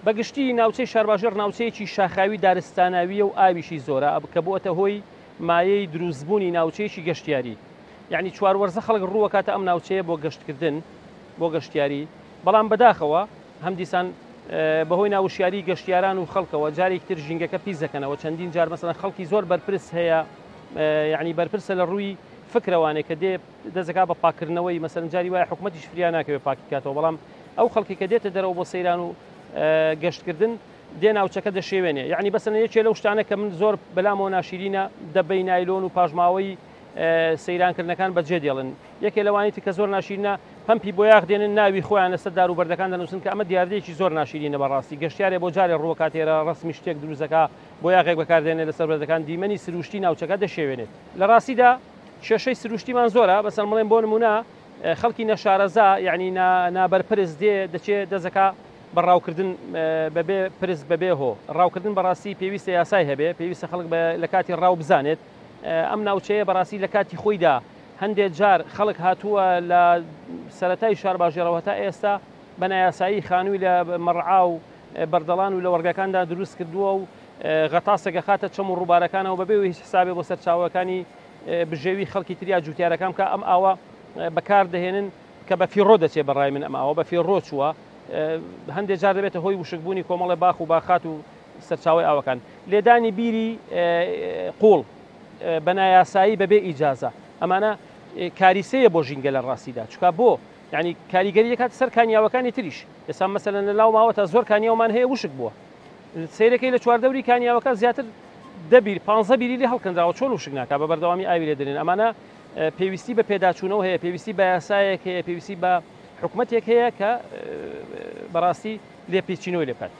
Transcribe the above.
بەگشتی ناوچەی شارباژێر ناوچەیەکی شاخاوی دارستاناویە و ئاویشی زۆرە کە بۆتە هۆی مایەی دروستبوونی ناوچەیەکی گەشتیاری. یعنی چواروەرزە خەڵک ڕووەکاتە ئەم ناوچەیە بۆ گەشتکردن بۆ گەشتیاری، بەڵام بەداخەوە هەم دیسان بەهۆی ناوشیاری گەشتیاران و خەڵکەوە جارێکی تر ژینگەکە پیس دەکەنەوە. چەندین جار مەسەڵەن خەڵکی زۆر بەرپرس هەیە، یعنی بەرپرسە لە ڕووی فکرەوانێک کە دێ دەزەکا بە پاکردنەوەی مەسەڵەن جاری وایە حکومەتیش فریان ناکەوێت پاکی بکاتەوە، بەڵام ئەو خەڵکی کە دێتە دەرەوە بۆ سەیران و گەشتکردن دێ ناوچەکە دەشێوێنێ. یعنی بەسەن یەکێ لەو شتانە کە من زۆر بەلامەوە ناشرینە دەبەی نایلۆن و پاژماوەی سەیرانکردنەکان بەجێ دێڵن. یەکێ لەوانیتی کە زۆر ناشرینە پەمپی بۆ یاغ دێنن ناوی خۆیان لەسەر داروبەردەکان دەنووسن کە ئەمە دیاردەیەکی زۆر ناشرینە بەڕاستی. گەشتیارێ بۆ جارێ ڕووە کاتێرە ڕسمی شتێک دروستەکە بۆ یاغێک بەکاردێنێت لەسەر بەردەکان دیمەنی سروشتی ناوچەکە دەشێوێنێت. لە ڕاستیدا کێشەی سروشتیمان زۆرە، بەسەر مڵێن بۆ نمونە خەڵکی نەشارەزا یعنی نابەرپرس دێ دەچێت دەزەکە بەڕاوکردن بەبێ پرس بەبێ هۆ. ڕاوکردن بەڕاستی پێویستە یاسای هەبێ، پێویستە خەڵک لە کاتی ڕاو بزانێت. ئەم ناوچەیە بەڕاستی لە کاتی خۆیدا هەندێک جار خەڵک هاتووە لە سەرەتای شارباژێرەوە هەتا ئێستا بە نایاسایی خانووی لە مەڕعا و بەردەڵان و لە وەرگەکاندا دروست کردووە و غەتاسەگە خاتە چەم و ڕووبارەکانەوە بەبێ و هیچ حسابێ بۆ سەرچاوەکانی بژێوی خەڵکی تریا جوتیارەکان کە ئەم ئاوە بەکار دەهێنن کە بە فیڕۆ دەچێت بەڕای من ئەم ئاوە بە فیڕۆ چووە. هەندێک جار دەبێتە هۆی وشکبوونی کۆمەڵی باخ و باخات و سەرچاوی ئاوەکان. لێدانی بیری قوڵ بە نایاسایی بەبێ ئیجازە ئەمانە کاریسەیە بۆ ژینگە لە ڕاستیدا، چکە بۆ یعنی کاریگەری دەکات سەر کانیاوەکانی تریش. ئێستا مەسەلەن لە لاو ماوە تا زۆر کانیاومان هەیە وشک بووە، سیرەکەی لە چواردەوری کانیاوەکە زیاتر 10 بیری لێ هەڵکەندراوە چۆن وشک ناکات بە بەردەوامی ئاوی لێ دەنێن. ئەمانە پێویستی بە پێداچوونەوە هەیە، پێویستی بە یاسایەک هەیە، پێویستی بە حکومەتێک هەیە کە بەڕاستی لێپێچینەوەی لێ بکات.